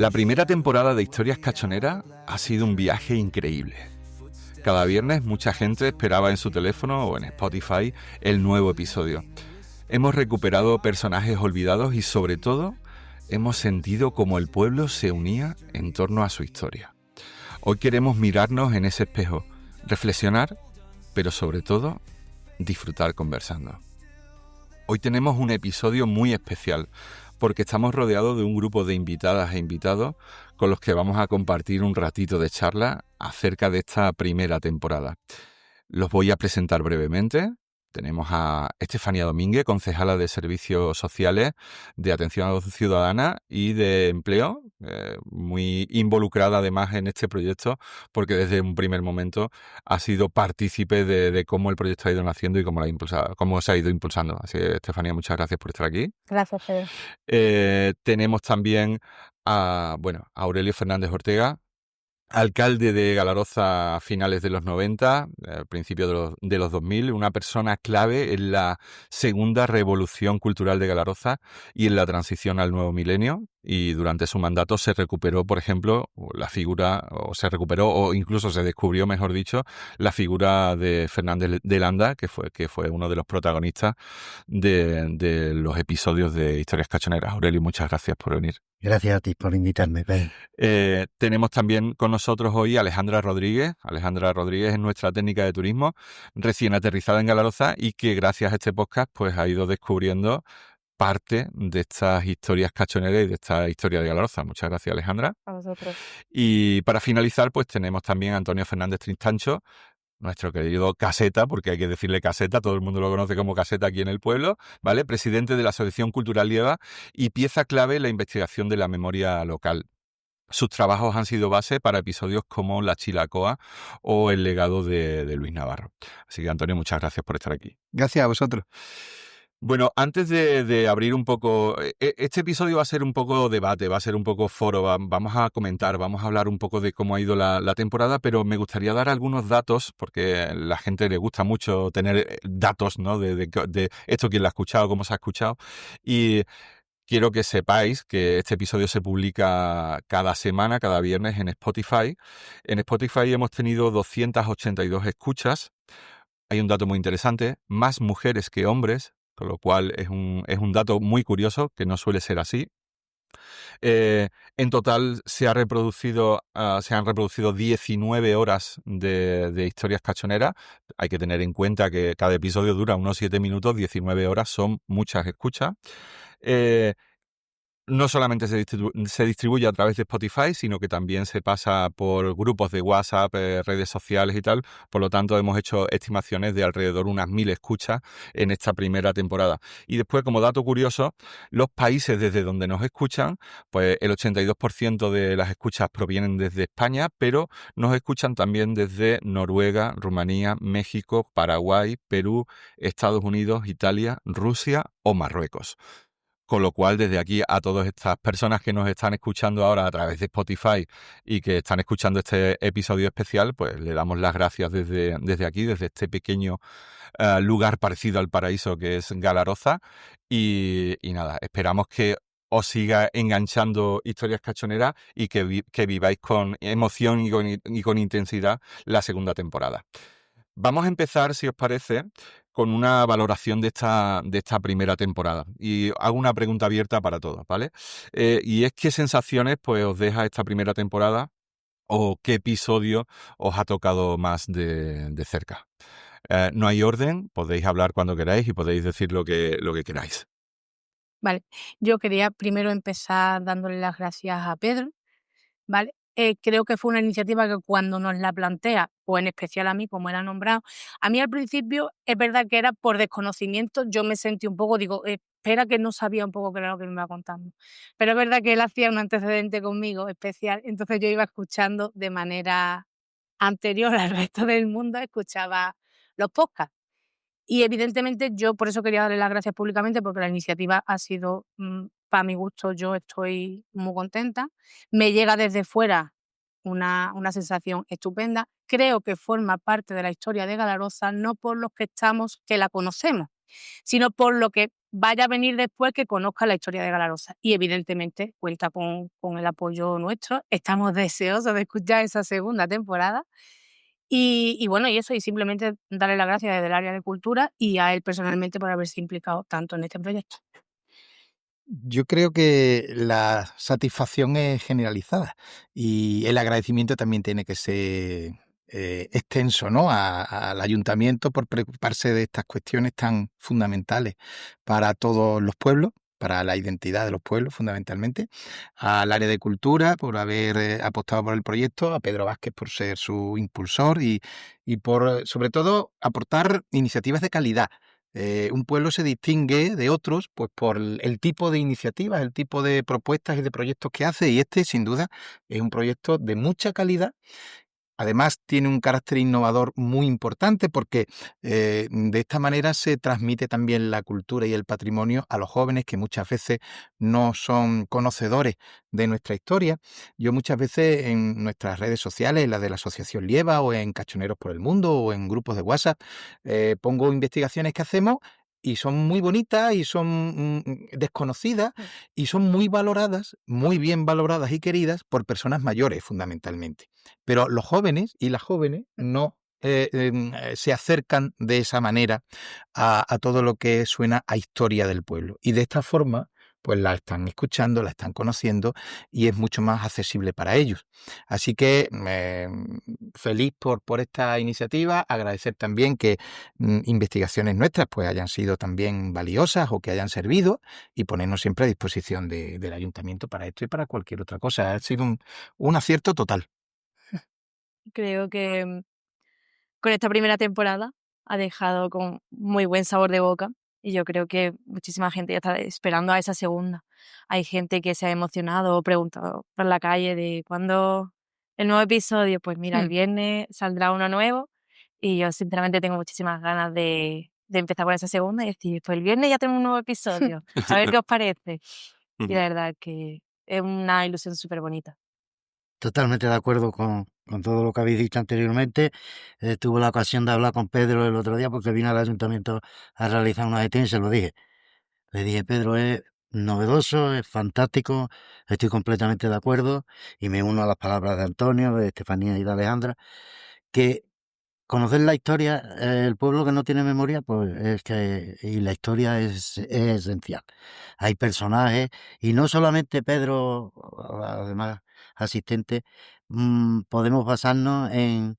La primera temporada de Historias Cachoneras ha sido un viaje increíble. Cada viernes mucha gente esperaba en su teléfono o en Spotify el nuevo episodio. Hemos recuperado personajes olvidados y sobre todo hemos sentido cómo el pueblo se unía en torno a su historia. Hoy queremos mirarnos en ese espejo, reflexionar, pero sobre todo disfrutar conversando. Hoy tenemos un episodio muy especial porque estamos rodeados de un grupo de invitadas e invitados con los que vamos a compartir un ratito de charla acerca de esta primera temporada. Los voy a presentar brevemente. Tenemos a Estefanía Domínguez, concejala de Servicios Sociales, de Atención a la Ciudadana y de Empleo, muy involucrada además en este proyecto, porque desde un primer momento ha sido partícipe de cómo el proyecto ha ido naciendo y cómo se ha ido impulsando. Así que, Estefanía, muchas gracias por estar aquí. Gracias, Pedro. Tenemos también a Aurelio Fernández Ortega, alcalde de Galaroza a finales de los 90, principios de los 2000, una persona clave en la segunda revolución cultural de Galaroza y en la transición al nuevo milenio. Y durante su mandato se recuperó, por ejemplo, o incluso se descubrió, mejor dicho, la figura de Fernández de Landa, que fue uno de los protagonistas de los episodios de Historias Cachoneras. Aurelio, muchas gracias por venir. Gracias a ti por invitarme, Ben. Tenemos también con nosotros hoy a Alejandra Rodríguez. Alejandra Rodríguez es nuestra técnica de turismo, recién aterrizada en Galaroza y que gracias a este podcast pues ha ido descubriendo parte de estas historias cachoneras y de esta historia de Galaroza. Muchas gracias, Alejandra. A vosotros. Y para finalizar, pues tenemos también a Antonio Fernández Tristancho, nuestro querido Caseta, porque hay que decirle Caseta, todo el mundo lo conoce como Caseta aquí en el pueblo, ¿vale? Presidente de la Asociación Cultural Lieva y pieza clave en la investigación de la memoria local. Sus trabajos han sido base para episodios como La Chilacoa o El legado de Luis Navarro. Así que, Antonio, muchas gracias por estar aquí. Gracias a vosotros. Bueno, antes de abrir un poco, este episodio va a ser un poco debate, va a ser un poco foro, vamos a comentar, vamos a hablar un poco de cómo ha ido la temporada, pero me gustaría dar algunos datos, porque a la gente le gusta mucho tener datos, ¿no? De esto, quién lo ha escuchado, cómo se ha escuchado, y quiero que sepáis que este episodio se publica cada semana, cada viernes en Spotify. En Spotify hemos tenido 282 escuchas. Hay un dato muy interesante, más mujeres que hombres, con lo cual es un dato muy curioso, que no suele ser así. En total se han reproducido 19 horas de historias cachoneras. Hay que tener en cuenta que cada episodio dura unos 7 minutos, 19 horas son muchas escuchas. No solamente se distribuye a través de Spotify, sino que también se pasa por grupos de WhatsApp, redes sociales y tal. Por lo tanto, hemos hecho estimaciones de alrededor de unas 1000 escuchas en esta primera temporada. Y después, como dato curioso, los países desde donde nos escuchan, pues el 82% de las escuchas provienen desde España, pero nos escuchan también desde Noruega, Rumanía, México, Paraguay, Perú, Estados Unidos, Italia, Rusia o Marruecos. Con lo cual, desde aquí a todas estas personas que nos están escuchando ahora a través de Spotify y que están escuchando este episodio especial, pues le damos las gracias desde aquí, desde este pequeño lugar parecido al paraíso que es Galaroza. Y nada, esperamos que os siga enganchando Historias Cachoneras y que viváis con emoción y con intensidad la segunda temporada. Vamos a empezar, si os parece, con una valoración de esta primera temporada. Y hago una pregunta abierta para todos, ¿vale? Y es, ¿qué sensaciones pues os deja esta primera temporada o qué episodio os ha tocado más de cerca? No hay orden, podéis hablar cuando queráis y podéis decir lo que queráis. Vale, yo quería primero empezar dándole las gracias a Pedro, ¿vale? Creo que fue una iniciativa que cuando nos la plantea, o en especial a mí, como era nombrado, a mí al principio es verdad que era por desconocimiento, yo me sentí un poco, digo, espera que no sabía un poco qué era lo que me iba contando. Pero es verdad que él hacía un antecedente conmigo especial, entonces yo iba escuchando de manera anterior al resto del mundo, escuchaba los podcasts. Y evidentemente yo por eso quería darle las gracias públicamente, porque la iniciativa ha sido, para mi gusto, yo estoy muy contenta. Me llega desde fuera una sensación estupenda. Creo que forma parte de la historia de Galaroza, no por los que estamos, que la conocemos, sino por lo que vaya a venir después que conozca la historia de Galarosa. Y evidentemente cuenta con el apoyo nuestro. Estamos deseosos de escuchar esa segunda temporada. Y bueno, y eso, y simplemente darle las gracias desde el área de cultura y a él personalmente por haberse implicado tanto en este proyecto. Yo creo que la satisfacción es generalizada y el agradecimiento también tiene que ser extenso, ¿no? Al ayuntamiento por preocuparse de estas cuestiones tan fundamentales para todos los pueblos, para la identidad de los pueblos fundamentalmente, al área de cultura por haber apostado por el proyecto, a Pedro Vázquez por ser su impulsor y por, sobre todo, aportar iniciativas de calidad. Un pueblo se distingue de otros pues por el tipo de iniciativas, el tipo de propuestas y de proyectos que hace, y este sin duda es un proyecto de mucha calidad. Además, tiene un carácter innovador muy importante porque de esta manera se transmite también la cultura y el patrimonio a los jóvenes que muchas veces no son conocedores de nuestra historia. Yo muchas veces en nuestras redes sociales, la de la Asociación Lieva o en Cachoneros por el Mundo o en grupos de WhatsApp, pongo investigaciones que hacemos y son muy bonitas y son desconocidas y son muy valoradas, muy bien valoradas y queridas por personas mayores fundamentalmente. Pero los jóvenes y las jóvenes no se acercan de esa manera a todo lo que suena a historia del pueblo. Y de esta forma, pues la están escuchando, la están conociendo y es mucho más accesible para ellos. Así que feliz por esta iniciativa, agradecer también que investigaciones nuestras pues hayan sido también valiosas o que hayan servido y ponernos siempre a disposición del ayuntamiento para esto y para cualquier otra cosa. Ha sido un acierto total. Creo que con esta primera temporada ha dejado con muy buen sabor de boca y yo creo que muchísima gente ya está esperando a esa segunda. Hay gente que se ha emocionado o preguntado por la calle de cuándo el nuevo episodio. Pues mira, el viernes saldrá uno nuevo y yo sinceramente tengo muchísimas ganas de empezar con esa segunda y decir, pues el viernes ya tenemos un nuevo episodio, a ver qué os parece. Y la verdad que es una ilusión súper bonita. Totalmente de acuerdo con todo lo que habéis dicho anteriormente. Tuve la ocasión de hablar con Pedro el otro día porque vino al ayuntamiento a realizar una gestión y se lo dije. Le dije, Pedro, es novedoso, es fantástico, estoy completamente de acuerdo y me uno a las palabras de Antonio, de Estefanía y de Alejandra, que conocer la historia, el pueblo que no tiene memoria, pues es que, y la historia es esencial. Hay personajes, y no solamente Pedro, además asistente, podemos basarnos en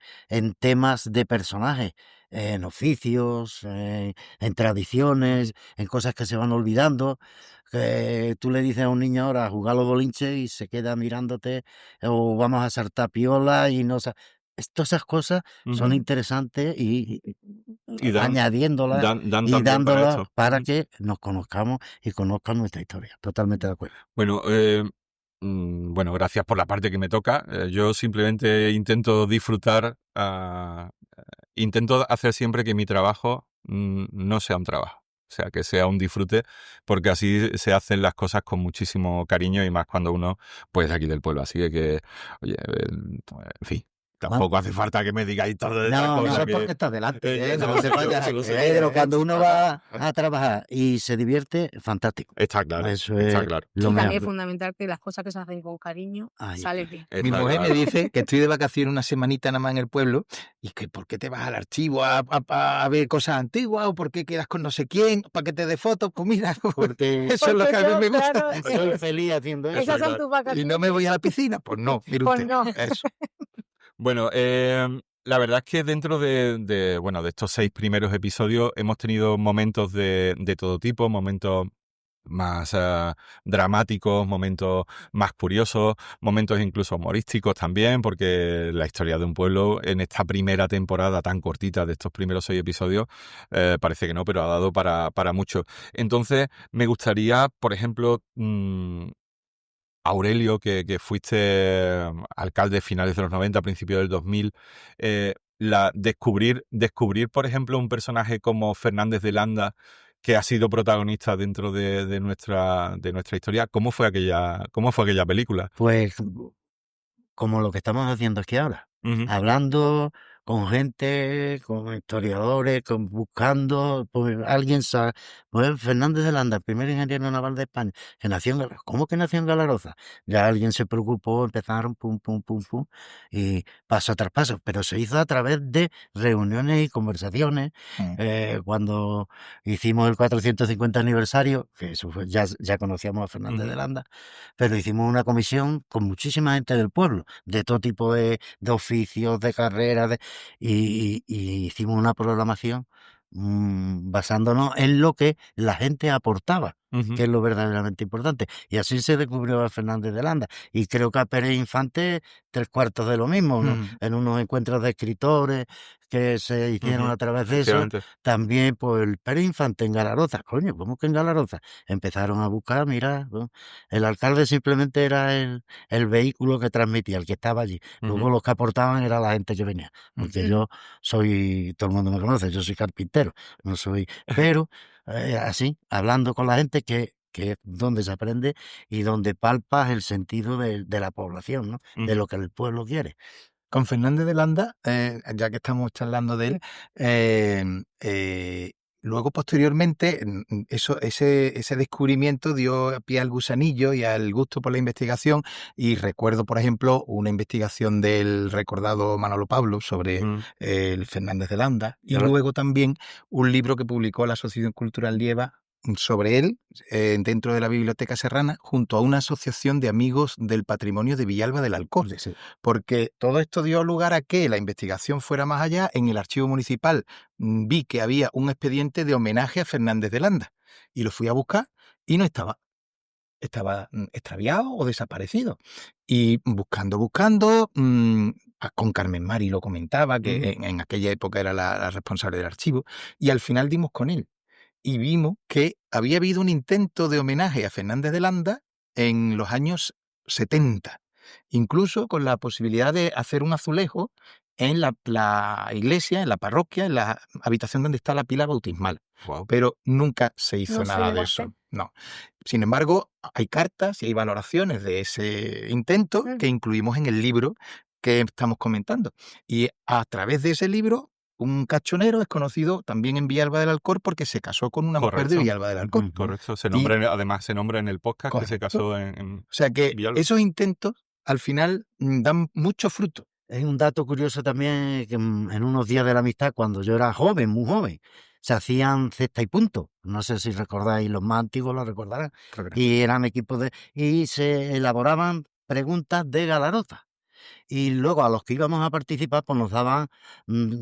temas de personajes, en oficios, en tradiciones, en cosas que se van olvidando. Que tú le dices a un niño ahora jugar a los bolinches y se queda mirándote, o vamos a saltar piola y no sa- todas esas cosas son interesantes y añadiéndolas dan y también para dándolas esto. para que nos conozcamos y conozcan nuestra historia. Totalmente de acuerdo. Bueno, bueno, gracias por la parte que me toca. Yo simplemente intento disfrutar, intento hacer siempre que mi trabajo no sea un trabajo. O sea, que sea un disfrute, porque así se hacen las cosas con muchísimo cariño y más cuando uno, pues, aquí del pueblo. Así que, oye, en fin, tampoco hace falta que me digáis todo estas No, cosas. eso es que- porque estás delante. Ya No lo se sé, vaya. yo lo sé. Pedro, cuando uno va a trabajar y se divierte, fantástico. Está claro, Eso está es claro. lo Y también es mejor. fundamental que las cosas que se hacen con cariño Ahí salen está. bien. Mi Está mujer claro. me dice que estoy de vacaciones una semanita nada más en el pueblo y que por qué te vas al archivo a ver cosas antiguas o por qué quedas con no sé quién, para que te dé fotos. Pues mira, Porque eso es lo que a mí me gusta. claro, soy feliz haciendo eso. esas son tus Y vacaciones. no me voy a la piscina, pues no, mire Pues usted. no. Eso. Bueno, la verdad es que dentro bueno, de estos 6 primeros episodios hemos tenido momentos de todo tipo, momentos más dramáticos, momentos más curiosos, momentos incluso humorísticos también, porque la historia de un pueblo en esta primera temporada tan cortita de estos primeros 6 episodios, parece que no, pero ha dado para mucho. Entonces, me gustaría, por ejemplo, Aurelio, que fuiste alcalde finales de los 90, principios del 2000, descubrir, por ejemplo, un personaje como Fernández de Landa, que ha sido protagonista dentro de nuestra historia. ¿Cómo fue aquella película? Pues como lo que estamos haciendo aquí ahora. Ujú. Hablando con gente, con historiadores, buscando, pues alguien Pues Fernández de Landa, el primer ingeniero naval de España, que nació en Galaroza. ¿Cómo que nació en Galaroza? Ya alguien se preocupó, empezaron pum, pum, pum, pum, y paso tras paso, pero se hizo a través de reuniones y conversaciones. Cuando hicimos el 450 aniversario, que eso ya conocíamos a Fernández de Landa, pero hicimos una comisión con muchísima gente del pueblo, de todo tipo de oficios, de carreras, y hicimos una programación basándonos en lo que la gente aportaba, que es lo verdaderamente importante. Y así se descubrió a Fernández de Landa. Y creo que a Pérez Infante 3/4 de lo mismo, ¿no? En unos encuentros de escritores que se hicieron a través de eso. También, pues, el Pérez Infante en Galaroza. Coño, ¿cómo que en Galaroza? Empezaron a buscar, mira, ¿no? El alcalde simplemente era el vehículo que transmitía, el que estaba allí. Luego los que aportaban era la gente que venía. Porque yo soy, todo el mundo me conoce, yo soy carpintero, no soy, pero así, hablando con la gente que es donde se aprende y donde palpas el sentido de la población, ¿no? De lo que el pueblo quiere. Con Fernández de Landa, ya que estamos charlando de él, luego posteriormente ese descubrimiento dio pie al gusanillo y al gusto por la investigación, y recuerdo, por ejemplo, una investigación del recordado Manolo Pablo sobre el Fernández de Landa, y luego también un libro que publicó la Asociación Cultural Lieva sobre él dentro de la Biblioteca Serrana, junto a una asociación de amigos del patrimonio de Villalba del Alcor, porque todo esto dio lugar a que la investigación fuera más allá. En el archivo municipal vi que había un expediente de homenaje a Fernández de Landa, y lo fui a buscar y no estaba extraviado o desaparecido. Y buscando, con Carmen Mari lo comentaba, que en aquella época era la responsable del archivo, y al final dimos con él. Y vimos que había habido un intento de homenaje a Fernández de Landa en los años 70, incluso con la posibilidad de hacer un azulejo en la iglesia, en la parroquia, en la habitación donde está la pila bautismal. Wow. Pero nunca se hizo nada de eso. No. Sin embargo, hay cartas y hay valoraciones de ese intento que incluimos en el libro que estamos comentando. Y a través de ese libro, un cachonero es conocido también en Villalba del Alcor porque se casó con una mujer de Villalba del Alcor. Correcto, además se nombra en el podcast que se casó en o sea que Villalba. Esos intentos al final dan mucho fruto. Es un dato curioso también que en unos días de la amistad, cuando yo era joven, muy joven, se hacían cesta y punto. No sé si recordáis, los más antiguos lo recordarán. Y eran equipos y se elaboraban preguntas de Galaroza. Y luego a los que íbamos a participar, pues nos daban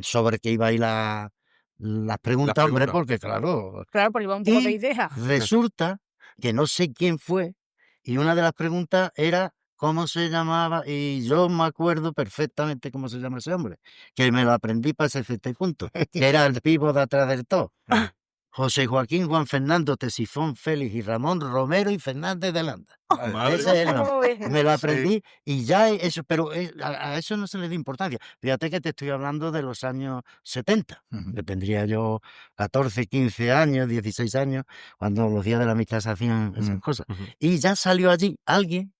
sobre qué iba a ir las preguntas, hombre, porque claro, pues iba un poco de idea. Resulta que no sé quién fue, y una de las preguntas era cómo se llamaba, y yo me acuerdo perfectamente cómo se llama ese hombre, que me lo aprendí para ese 70 puntos, que era el pivo de atrás del todo. José Joaquín, Juan Fernando, Tesifón, Félix y Ramón Romero y Fernández de Landa. Ese es el nombre. Me lo aprendí y ya eso, pero a eso no se le da importancia. Fíjate que te estoy hablando de los años 70, que tendría yo 14, 15 años, 16 años, cuando los días de la amistad se hacían esas cosas. Y ya salió allí alguien,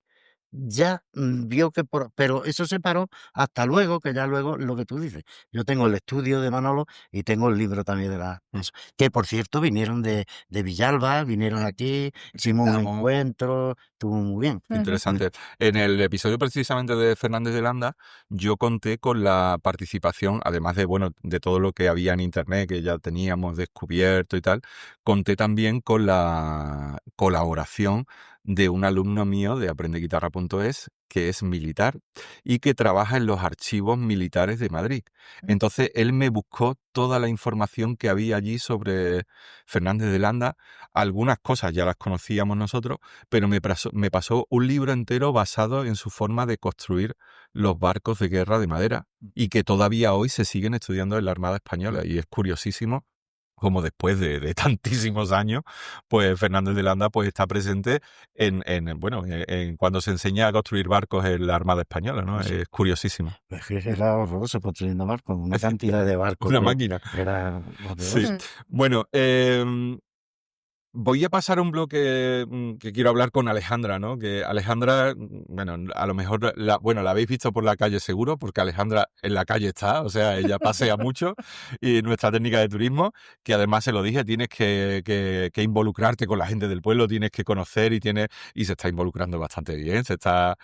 ya vio que pero eso se paró hasta luego, que ya luego lo que tú dices. Yo tengo el estudio de Manolo y tengo el libro también de eso. Que por cierto vinieron de Villalba, vinieron aquí, hicimos un encuentro, estuvo muy bien. Interesante. En el episodio precisamente de Fernández de Landa, yo conté con la participación, además de todo lo que había en internet, que ya teníamos descubierto y tal, conté también con la colaboración de un alumno mío de aprendeguitarra.es que es militar y que trabaja en los archivos militares de Madrid. Entonces él me buscó toda la información que había allí sobre Fernández de Landa. Algunas cosas ya las conocíamos nosotros, pero me pasó un libro entero basado en su forma de construir los barcos de guerra de madera y que todavía hoy se siguen estudiando en la Armada Española, y es curiosísimo como después de tantísimos años, pues Fernández de Landa pues está presente en cuando se enseña a construir barcos en la Armada Española, ¿no? Sí. Es curiosísimo. Pues era horroroso construyendo barcos, una cantidad de barcos. Una máquina. Era sí. Bueno, Voy a pasar a un bloque que quiero hablar con Alejandra, ¿no? Que Alejandra, bueno, a lo mejor la habéis visto por la calle seguro, porque Alejandra en la calle está, o sea, ella pasea mucho, y nuestra técnica de turismo, que además se lo dije, tienes que involucrarte con la gente del pueblo, tienes que conocer y se está involucrando bastante bien, está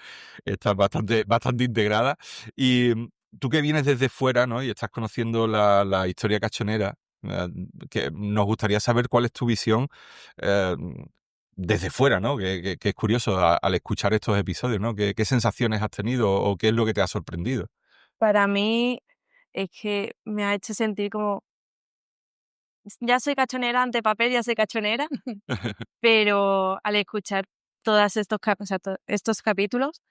bastante integrada. Y tú que vienes desde fuera, ¿no? Y estás conociendo la historia cachonera, que nos gustaría saber cuál es tu visión eh, desde fuera, ¿no? Que es curioso al escuchar estos episodios, ¿no? ¿Qué sensaciones has tenido o qué es lo que te ha sorprendido? Para mí es que me ha hecho sentir como, ya soy cachonera ante papel, ya soy cachonera, pero al escuchar todos estos capítulos,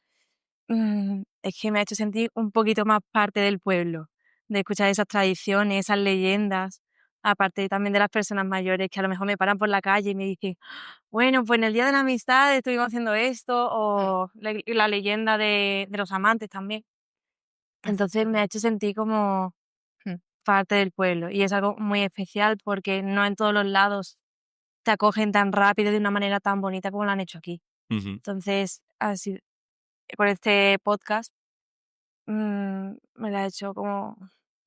es que me ha hecho sentir un poquito más parte del pueblo, de escuchar esas tradiciones, esas leyendas, aparte también de las personas mayores que a lo mejor me paran por la calle y me dicen, bueno, pues en el Día de la Amistad estuvimos haciendo esto, o la leyenda de los amantes también. Entonces me ha hecho sentir como Mm. parte del pueblo y es algo muy especial porque no en todos los lados te acogen tan rápido y de una manera tan bonita como lo han hecho aquí. Ujú. Entonces, así, con este podcast me lo ha hecho como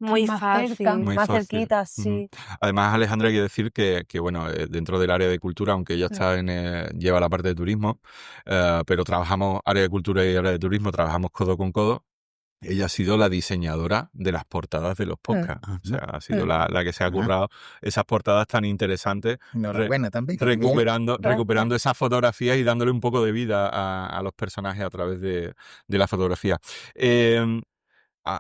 muy Más fácil, cerca. Muy más fácil. cerquita, Ujú. sí. Además, Alejandra, hay que decir que bueno, dentro del área de cultura, aunque ella está lleva la parte de turismo, pero trabajamos área de cultura y área de turismo, trabajamos codo con codo. Ella ha sido la diseñadora de las portadas de los podcasts. O sea, ha sido la que se ha currado esas portadas tan interesantes, Enhorabuena también. recuperando esas fotografías y dándole un poco de vida a los personajes a través de la fotografía.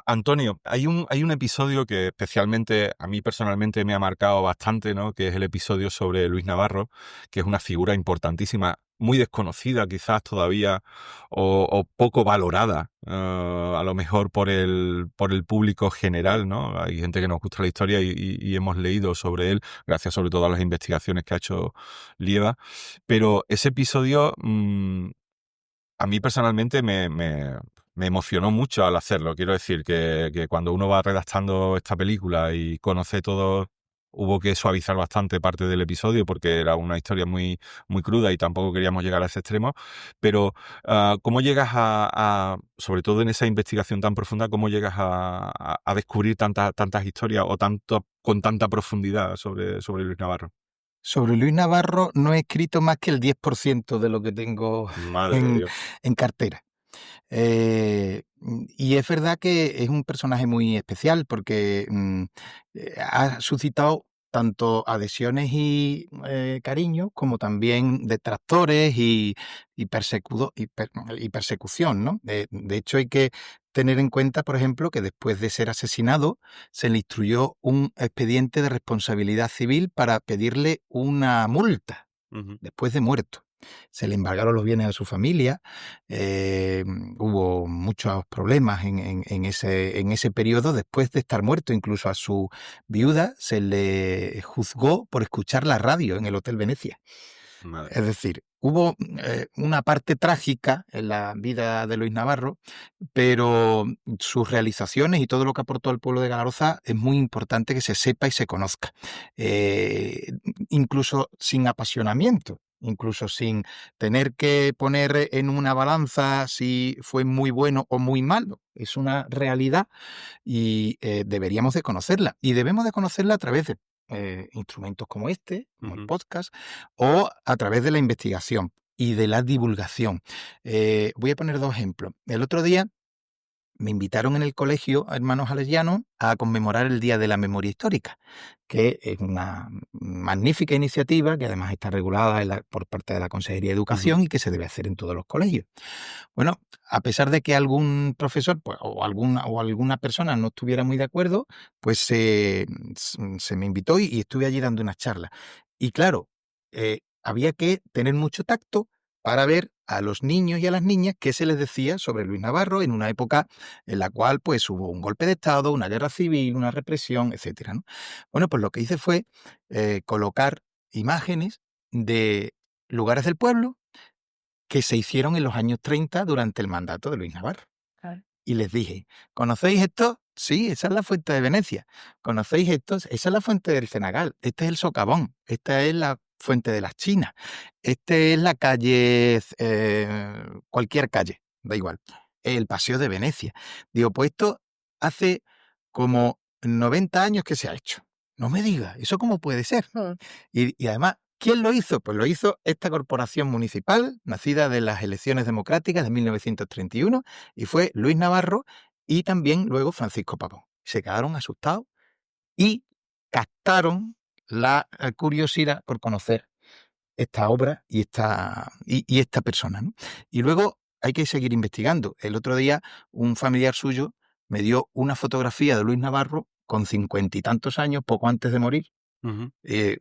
Antonio, hay un episodio que especialmente a mí personalmente me ha marcado bastante, ¿no? Que es el episodio sobre Luis Navarro, que es una figura importantísima, muy desconocida quizás todavía o poco valorada, a lo mejor por el público general, ¿no? Hay gente que nos gusta la historia y hemos leído sobre él, gracias sobre todo a las investigaciones que ha hecho Lieva, pero ese episodio a mí personalmente me emocionó mucho al hacerlo. Quiero decir que cuando uno va redactando esta película y conoce todo, hubo que suavizar bastante parte del episodio porque era una historia muy, muy cruda y tampoco queríamos llegar a ese extremo. Pero, ¿cómo llegas sobre todo en esa investigación tan profunda, cómo llegas a descubrir tantas historias o con tanta profundidad sobre Luis Navarro? Sobre Luis Navarro no he escrito más que el 10% de lo que tengo Madre de Dios. en cartera. Y es verdad que es un personaje muy especial porque ha suscitado tanto adhesiones y cariño como también detractores y persecución, ¿no? De hecho, hay que tener en cuenta, por ejemplo, que después de ser asesinado se le instruyó un expediente de responsabilidad civil para pedirle una multa Ujú. después de muerto. Se le embargaron los bienes a su familia, hubo muchos problemas en ese periodo después de estar muerto. Incluso a su viuda se le juzgó por escuchar la radio en el Hotel Venecia. Madre. Es decir, hubo una parte trágica en la vida de Luis Navarro, pero sus realizaciones y todo lo que aportó al pueblo de Galaroza es muy importante que se sepa y se conozca. Incluso sin apasionamiento, incluso sin tener que poner en una balanza si fue muy bueno o muy malo. Es una realidad y deberíamos de conocerla. Y debemos de conocerla a través de instrumentos como este, como el podcast, o a través de la investigación y de la divulgación. Voy a poner dos ejemplos. El otro día me invitaron en el colegio Hermanos Salesianos a conmemorar el Día de la Memoria Histórica, que es una magnífica iniciativa que además está regulada por parte de la Consejería de Educación y que se debe hacer en todos los colegios. Bueno, a pesar de que algún profesor o alguna persona no estuviera muy de acuerdo, pues se me invitó y estuve allí dando una charla. Y claro, había que tener mucho tacto para ver a los niños y a las niñas qué se les decía sobre Luis Navarro en una época en la cual pues hubo un golpe de Estado, una guerra civil, una represión, etcétera, ¿no? Bueno, pues lo que hice fue colocar imágenes de lugares del pueblo que se hicieron en los años 30 durante el mandato de Luis Navarro. Claro. Y les dije, ¿conocéis esto? Sí, esa es la fuente de Venecia. ¿Conocéis estos? Esa es la fuente del Cenagal. Este es el socavón. Esta es la fuente de las Chinas. Este es la calle, cualquier calle, da igual. El Paseo de Venecia. Digo, pues esto hace como 90 años que se ha hecho. No me digas, ¿eso cómo puede ser? Y además, ¿quién lo hizo? Pues lo hizo esta corporación municipal, nacida de las elecciones democráticas de 1931, y fue Luis Navarro y también luego Francisco Pavón. Se quedaron asustados y captaron la curiosidad por conocer esta obra y esta persona, ¿no? Y luego hay que seguir investigando. El otro día un familiar suyo me dio una fotografía de Luis Navarro con 50 y tantos años, poco antes de morir. Ujú.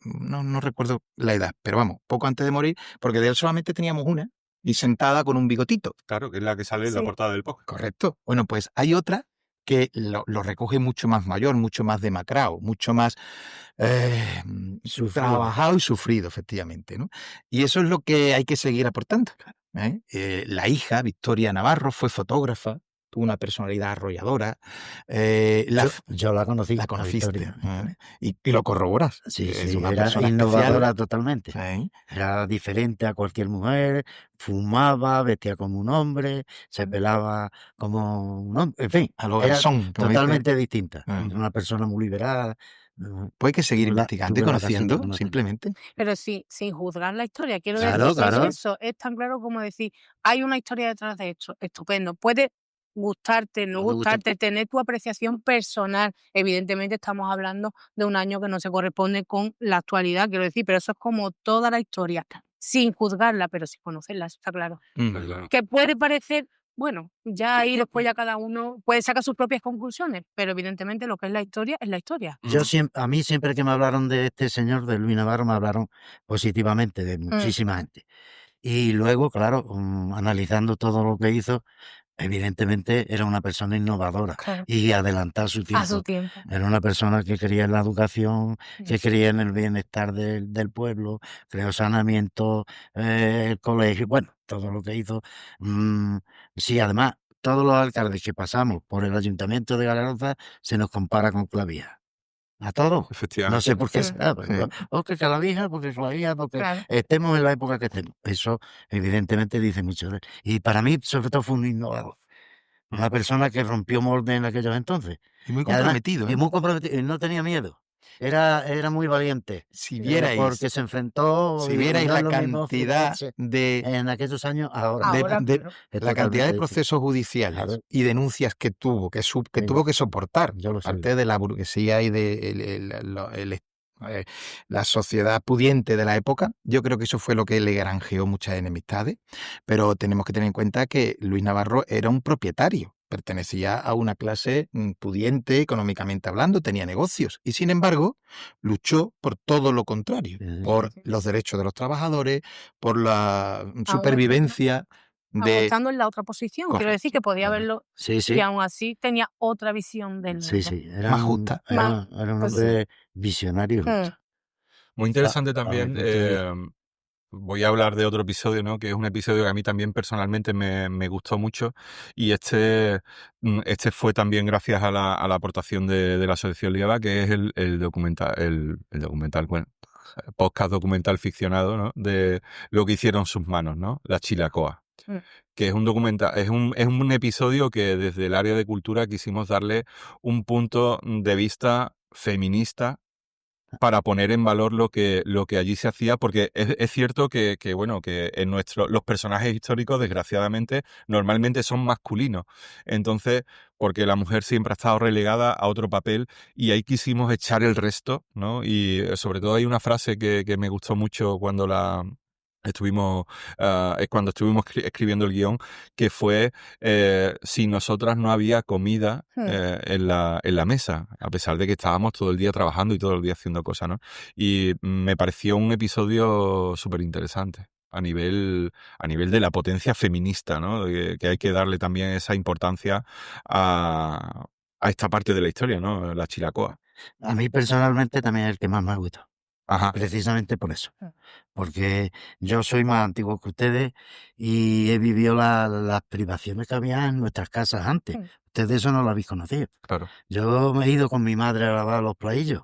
No recuerdo la edad, pero vamos, poco antes de morir, porque de él solamente teníamos una y sentada con un bigotito. Claro, que es la que sale en la Sí. portada del podcast. Correcto. Bueno, pues hay otra que lo recoge mucho más mayor, mucho más demacrado, mucho más Sufrido. trabajado y sufrido, efectivamente, ¿no? Y eso es lo que hay que seguir aportando. La hija, Victoria Navarro, fue fotógrafa, tuvo una personalidad arrolladora. Yo la conocí. La a conociste, Victoria. y lo corroboras. Sí, Es sí, una era persona innovadora especial. totalmente. Sí. Era diferente a cualquier mujer, fumaba, vestía como un hombre, se pelaba como un hombre, en fin, A lo era garzón, como dice. totalmente distinta. Mm. Una persona muy liberal. Pues hay que seguir Tuve la- investigando y tuve la ocasión de conociendo, conocerla. simplemente. Pero sí, sin juzgar la historia. Quiero Claro, decir que claro. eso es tan claro como decir, hay una historia detrás de esto, estupendo. Puede gustarte, no No me gusta. gustarte, tener tu apreciación personal. Evidentemente estamos hablando de un año que no se corresponde con la actualidad, quiero decir, pero eso es como toda la historia, sin juzgarla, pero sin conocerla, eso está claro. Está claro. Que puede parecer, bueno, ya ahí después ya cada uno puede sacar sus propias conclusiones, pero evidentemente lo que es la historia es la historia. A mí siempre que me hablaron de este señor, de Luis Navarro, me hablaron positivamente de muchísima gente. Y luego, claro, analizando todo lo que hizo, evidentemente era una persona innovadora Claro. y adelantada a su A su tiempo. tiempo. Era una persona que creía en la educación, que Eso. creía en el bienestar del pueblo, creó saneamiento, el colegio, bueno, todo lo que hizo. Sí, además, todos los alcaldes que pasamos por el ayuntamiento de Galeroza se nos compara con Clavija. A todos. No Efectivamente. sé por qué Sí. será, Sí. porque Clavija, porque Clavija, porque Claro. estemos en la época que estemos. Eso, evidentemente, dice mucho de él. Y para mí, sobre todo, fue un innovador. Una persona que rompió molde en aquellos entonces. Y muy Y además, comprometido. y muy comprometido, y no tenía miedo. Era muy valiente. Si vierais, Porque se enfrentó. si y vierais no la es lo mismo cantidad enfrentarse de en aquellos años ahora. Ahora, de- claro. Es la cantidad de totalmente distinto. procesos judiciales Claro. y denuncias que tuvo, que Sí. tuvo que soportar, Yo lo sé. parte de la burguesía y de la sociedad pudiente de la época, yo creo que eso fue lo que le granjeó muchas enemistades, pero tenemos que tener en cuenta que Luis Navarro era un propietario, pertenecía a una clase pudiente económicamente hablando, tenía negocios y sin embargo luchó por todo lo contrario, Sí. por los derechos de los trabajadores, por la supervivencia Aún de... estando en la otra posición, quiero decir que podía haberlo, Sí, y sí. aún así tenía otra visión del Sí, mundo. sí. Era Más un- justa. Era un Pues sí. hombre visionario. y justo. Muy interesante A ver, también. ¿qué tenía? Voy a hablar de otro episodio, ¿no? Que es un episodio que a mí también personalmente me gustó mucho. Y este fue también gracias a la aportación de la Asociación Lieva, que es el documental, el documental, bueno, podcast documental ficcionado, ¿no? De lo que hicieron sus manos, ¿no? La Chilacoa. Que es un documental, es un episodio que desde el área de cultura quisimos darle un punto de vista feminista para poner en valor lo que allí se hacía, porque es cierto que bueno, que en los personajes históricos, desgraciadamente, normalmente son masculinos. Entonces, porque la mujer siempre ha estado relegada a otro papel y ahí quisimos echar el resto, ¿no? Y sobre todo hay una frase que me gustó mucho cuando cuando estuvimos escribiendo el guión, que fue sin nosotras no había comida en la mesa, a pesar de que estábamos todo el día trabajando y todo el día haciendo cosas, ¿no? Y me pareció un episodio súper interesante a nivel de la potencia feminista, ¿no? Que hay que darle también esa importancia a esta parte de la historia, ¿no? La Chilacoa. A mí personalmente también es el que más me ha gustado. Ajá. precisamente por eso. Ah. Porque yo soy más antiguo que ustedes y he vivido las privaciones que había en nuestras casas antes. Mm. Ustedes eso no lo habéis conocido. Claro. Yo me he ido con mi madre a lavar los platillos,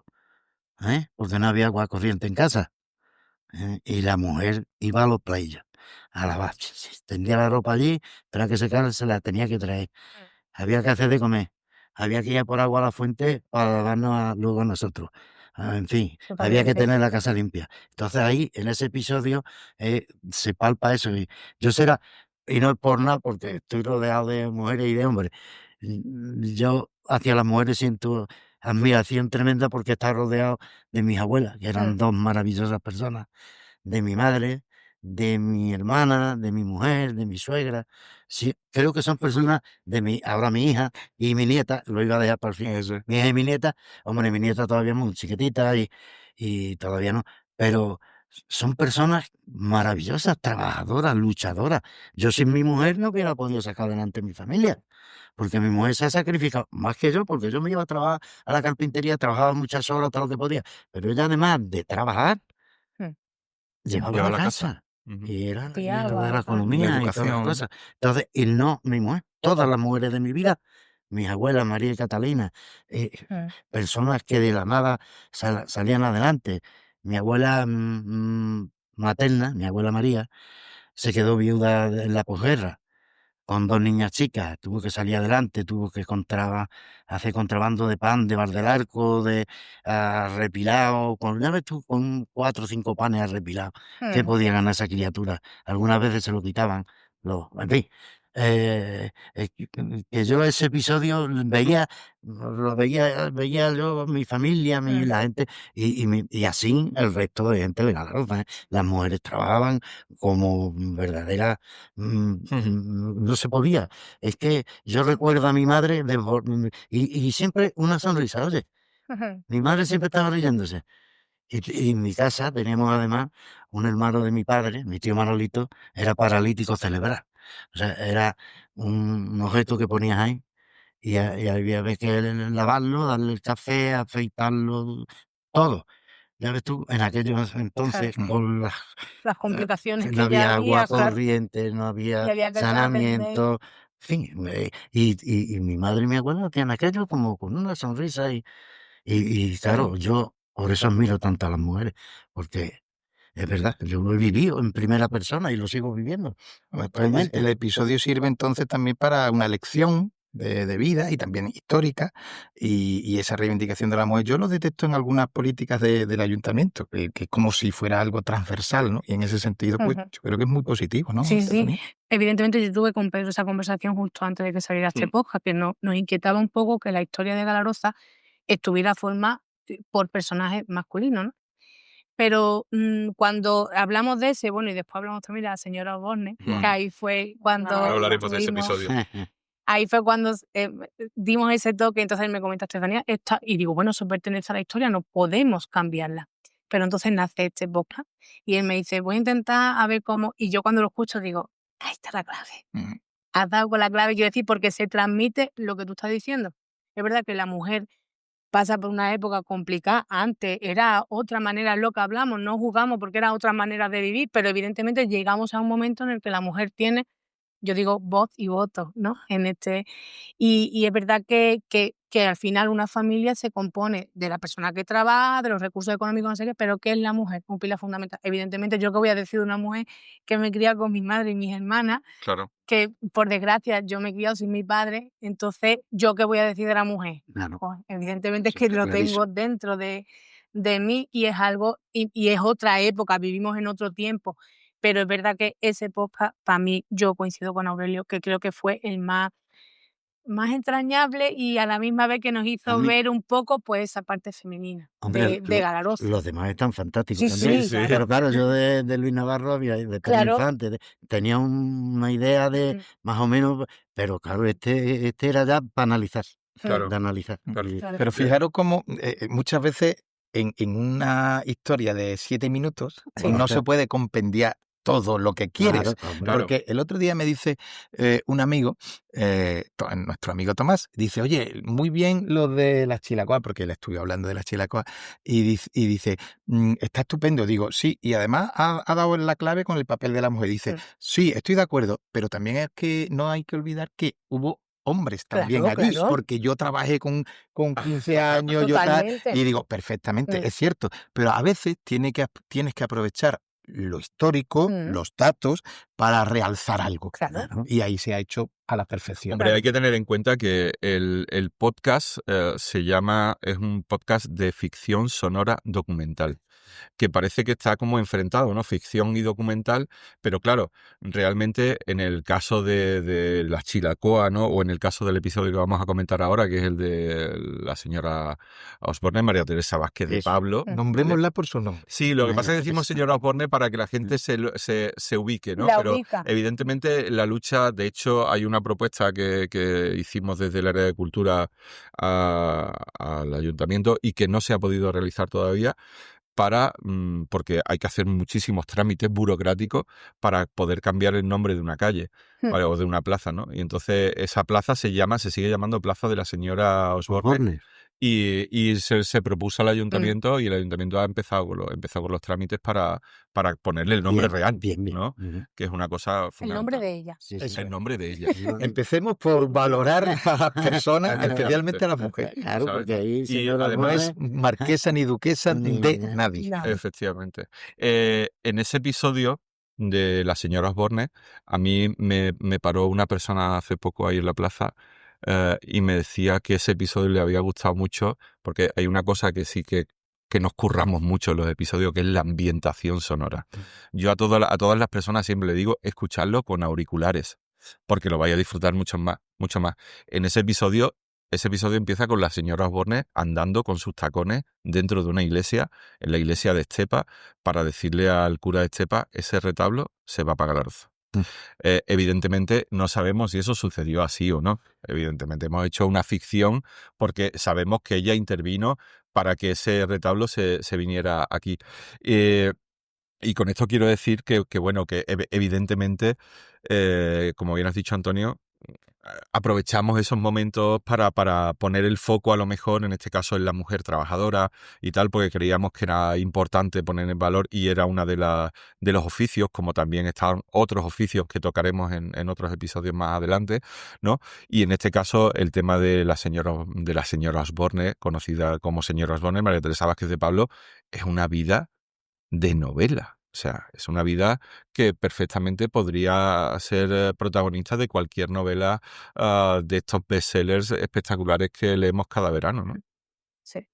porque no había agua corriente en casa. Y la mujer iba a los platillos a lavar. Tendía la ropa allí, para que secara, se la tenía que traer. Había que hacer de comer. Había que ir por agua a la fuente para lavarnos luego a nosotros. En fin, había que tener la casa limpia. Entonces ahí, en ese episodio, se palpa eso. Y yo será, y no es por nada, porque estoy rodeado de mujeres y de hombres. Yo hacia las mujeres siento admiración tremenda porque está rodeado de mis abuelas, que eran dos maravillosas personas, de mi madre, de mi hermana, de mi mujer, de mi suegra. Sí, creo que son personas ahora mi hija y mi nieta, lo iba a dejar por fin. Eso. Mi hija y mi nieta, hombre, mi nieta todavía es muy chiquitita y todavía no, pero son personas maravillosas, trabajadoras, luchadoras. Yo sin mi mujer no hubiera podido sacar adelante mi familia, porque mi mujer se ha sacrificado más que yo, porque yo me iba a trabajar a la carpintería, trabajaba muchas horas, todo lo que podía, pero ella además de trabajar, llevaba la casa. Ujú. Y era de Fiaba, la economía y todas las educación. cosas. Entonces, y no mi mujer, todas las mujeres de mi vida, mis abuelas María y Catalina, personas que de la nada salían adelante. Mi abuela materna, mi abuela María, se quedó viuda en la posguerra con dos niñas chicas, tuvo que salir adelante, tuvo que hacer contrabando de pan de Bar del Arco, de arrepilado, ya ves tú, con 4 o 5 panes arrepilados. ¿Qué podía ganar esa criatura? Algunas veces se lo quitaban, en fin. Que yo ese episodio veía yo, mi familia, la gente, y así el resto de gente de Galarza. Las mujeres trabajaban como verdaderas, no se podía. Es que yo recuerdo a mi madre y siempre una sonrisa, oye, mi madre siempre estaba riéndose. Y en mi casa teníamos además un hermano de mi padre, mi tío Manolito, era paralítico cerebral. O sea, era un objeto que ponías ahí y había que lavarlo, darle el café, afeitarlo, todo. Ya ves tú, en aquellos entonces, con las complicaciones no que ya había agua había, claro, corriente, no y había había que atender. saneamiento, en fin. Y mi madre y mi abuela hacían aquello como con una sonrisa y claro, yo por eso admiro tanto a las mujeres, porque es verdad, yo lo he vivido en primera persona y lo sigo viviendo actualmente. El episodio sirve entonces también para una lección de vida y también histórica y esa reivindicación de la mujer. Yo lo detecto en algunas políticas del ayuntamiento, que es como si fuera algo transversal, ¿no? Y en ese sentido, pues yo creo que es muy positivo, ¿no? Sí, sí. Estefanía? Evidentemente yo tuve con Pedro esa conversación justo antes de que saliera este podcast, que nos inquietaba un poco que la historia de Galaroza estuviera formada por personajes masculinos, ¿no? Pero cuando hablamos de ese, bueno, y después hablamos también de la señora Osborne, que ahí fue cuando Hablaremos de ese episodio. ahí fue cuando dimos ese toque. Entonces él me comenta, Estefanía, y digo, bueno, eso pertenece a la historia, no podemos cambiarla. Pero entonces nace este podcast y él me dice, voy a intentar a ver cómo, y yo cuando lo escucho digo, ahí está la clave. Has dado con la clave, quiero decir, porque se transmite lo que tú estás diciendo. Es verdad que la mujer pasa por una época complicada. Antes era otra manera lo que hablamos, no jugamos porque era otra manera de vivir, pero evidentemente llegamos a un momento en el que la mujer tiene, yo digo, voz y voto, ¿no? Y es verdad que al final una familia se compone de la persona que trabaja, de los recursos económicos, no sé qué, pero ¿qué es la mujer? Un pilar fundamental. Evidentemente, yo que voy a decir de una mujer que me cría con mi madre y mis hermanas, Claro. que por desgracia yo me he criado sin mi padre, entonces, ¿yo qué voy a decir de la mujer? Claro. Pues, evidentemente es Sí, que está lo clarísimo. tengo dentro de mí y es algo, y es otra época, vivimos en otro tiempo. Pero es verdad que ese podcast, para mí, yo coincido con Aurelio, que creo que fue el más entrañable y a la misma vez que nos hizo ver un poco pues esa parte femenina Hombre, de Galaroza. los demás están fantásticos Sí, también. sí, claro. Pero claro, yo de Luis Navarro había, de Pedro Claro. Infante, tenía una idea de más o menos, pero claro, este era ya para analizar. Claro. De analizar. Claro. Claro. Pero fijaros cómo muchas veces en una historia de 7 minutos Sí. no se puede compendiar todo lo que quieres. Claro, hombre. Claro. Porque el otro día me dice un amigo, nuestro amigo Tomás, dice, oye, muy bien lo de las chilacoas, porque le estuve hablando de las chilacoas, y dice, está estupendo. Digo, sí, y además ha dado la clave con el papel de la mujer. Dice, sí, estoy de acuerdo, pero también es que no hay que olvidar que hubo hombres también Claro, allí, claro. porque yo trabajé con 15 años, yo tal, Totalmente. y digo, perfectamente, Mm. es cierto, pero a veces tienes que aprovechar lo histórico, Mm. los datos, para realzar algo. Claro. Claro. Y ahí se ha hecho a la perfección. Hombre, hay que tener en cuenta que el podcast es un podcast de ficción sonora documental, que parece que está como enfrentado, ¿no? Ficción y documental, pero claro, realmente en el caso de la Chilacoa, ¿no? O en el caso del episodio que vamos a comentar ahora, que es el de la señora Osborne, María Teresa Vázquez de Eso. Pablo. Nombrémosla por su nombre. Sí, lo que María pasa es que decimos Teresa. señora Osborne para que la gente se ubique, ¿no? La Pero ubica. evidentemente la lucha, de hecho, hay una propuesta que hicimos desde el área de cultura al ayuntamiento y que no se ha podido realizar todavía porque hay que hacer muchísimos trámites burocráticos para poder cambiar el nombre de una calle, ¿vale? O de una plaza, ¿no? Y entonces esa plaza se sigue llamando Plaza de la Señora Osborne. Osborne. Y se propuso al ayuntamiento y el ayuntamiento ha empezado con los trámites para ponerle el nombre Bien, real, bien, bien. ¿no? Ujú. Que es una cosa El fundamental. nombre de ella. Sí, Eso sí. El nombre de ella. Empecemos por valorar a las personas, especialmente a las mujeres. Claro, ¿sabes? porque ahí Y señora además No es marquesa ni duquesa Ni de nada. nadie. No. Efectivamente. En ese episodio de la señora Osborne, a mí me paró una persona hace poco ahí en la plaza y me decía que ese episodio le había gustado mucho, porque hay una cosa que sí que nos curramos mucho en los episodios, que es la ambientación sonora. Yo a todas las personas siempre le digo, escuchadlo con auriculares, porque lo vais a disfrutar mucho más, mucho más. En ese episodio empieza con la señora Osborne andando con sus tacones dentro de una iglesia, en la iglesia de Estepa, para decirle al cura de Estepa, ese retablo se va a pagar al arzo. Evidentemente no sabemos si eso sucedió así o no. Evidentemente hemos hecho una ficción porque sabemos que ella intervino para que ese retablo se viniera aquí. Y con esto quiero decir que bueno, que evidentemente, como bien has dicho, Antonio, aprovechamos esos momentos para poner el foco a lo mejor, en este caso, en la mujer trabajadora y tal, porque creíamos que era importante poner en valor y era una de los oficios, como también están otros oficios que tocaremos en otros episodios más adelante, ¿no? Y en este caso, el tema de la señora Osborne, conocida como señora Osborne, María Teresa Vázquez de Pablo, es una vida de novela. O sea, es una vida que perfectamente podría ser protagonista de cualquier novela de estos bestsellers espectaculares que leemos cada verano, ¿no? Sí.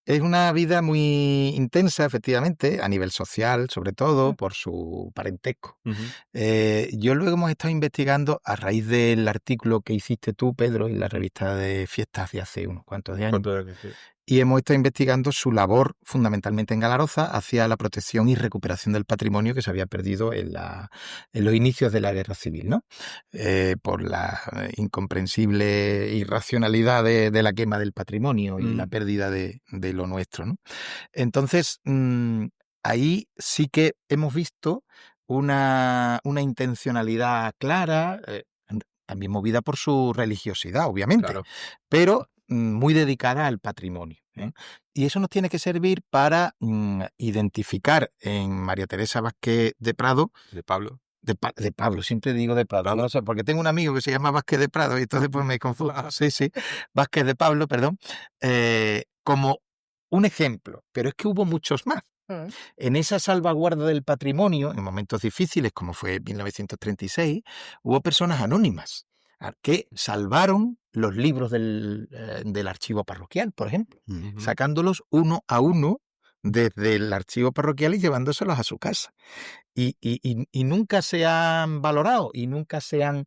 Es una vida muy intensa, efectivamente, a nivel social, sobre todo, por su parentesco. Yo luego hemos estado investigando a raíz del artículo que hiciste tú, Pedro, en la revista de Fiestas de hace unos cuantos de años. Y hemos estado investigando su labor, fundamentalmente en Galaroza, hacia la protección y recuperación del patrimonio que se había perdido en los inicios de la Guerra Civil, ¿no? Por la incomprensible irracionalidad de la quema del patrimonio y la pérdida de lo nuestro, ¿no? Entonces, ahí sí que hemos visto una intencionalidad clara, también movida por su religiosidad, obviamente, Claro. pero muy dedicada al patrimonio, ¿eh? Y eso nos tiene que servir para identificar en María Teresa Vázquez de Prado, De Pablo. de Pablo, siempre digo de Prado, no sé, porque tengo un amigo que se llama Vázquez de Prado y entonces pues me confundo. Sí, Vázquez de Pablo, perdón, como un ejemplo, pero es que hubo muchos más. En esa salvaguarda del patrimonio, en momentos difíciles como fue 1936, hubo personas anónimas que salvaron los libros del archivo parroquial, por ejemplo, sacándolos uno a uno desde el archivo parroquial y llevándoselos a su casa. Y nunca se han valorado y nunca se han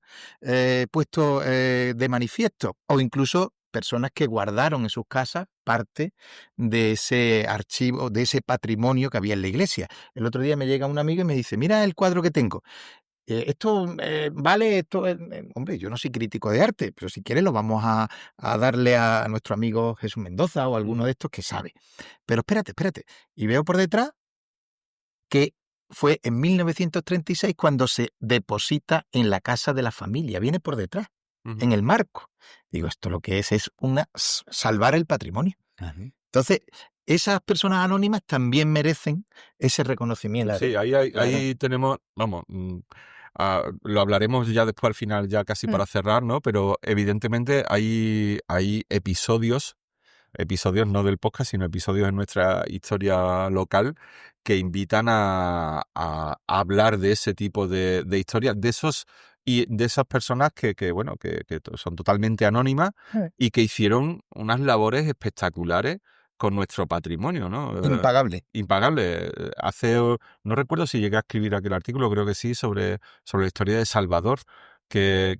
puesto de manifiesto, o incluso personas que guardaron en sus casas parte de ese archivo, de ese patrimonio que había en la iglesia. El otro día me llega un amigo y me dice, mira el cuadro que tengo. Esto vale, hombre, yo no soy crítico de arte, pero si quieres lo vamos a darle a nuestro amigo Jesús Mendoza o alguno de estos que sabe. Pero espérate. Y veo por detrás que fue en 1936 cuando se deposita en la casa de la familia, viene por detrás, en el marco. Digo, esto lo que es salvar el patrimonio. Entonces, esas personas anónimas también merecen ese reconocimiento. Sí, ahí tenemos, vamos, lo hablaremos ya después al final, ya casi para cerrar, ¿no? Pero evidentemente hay episodios no del podcast, sino episodios en nuestra historia local que invitan a hablar de ese tipo de historias, de esos y de esas personas que son totalmente anónimas y que hicieron unas labores espectaculares con nuestro patrimonio, ¿no? Impagable. Impagable. No recuerdo si llegué a escribir aquel artículo, creo que sí, sobre la historia de Salvador, que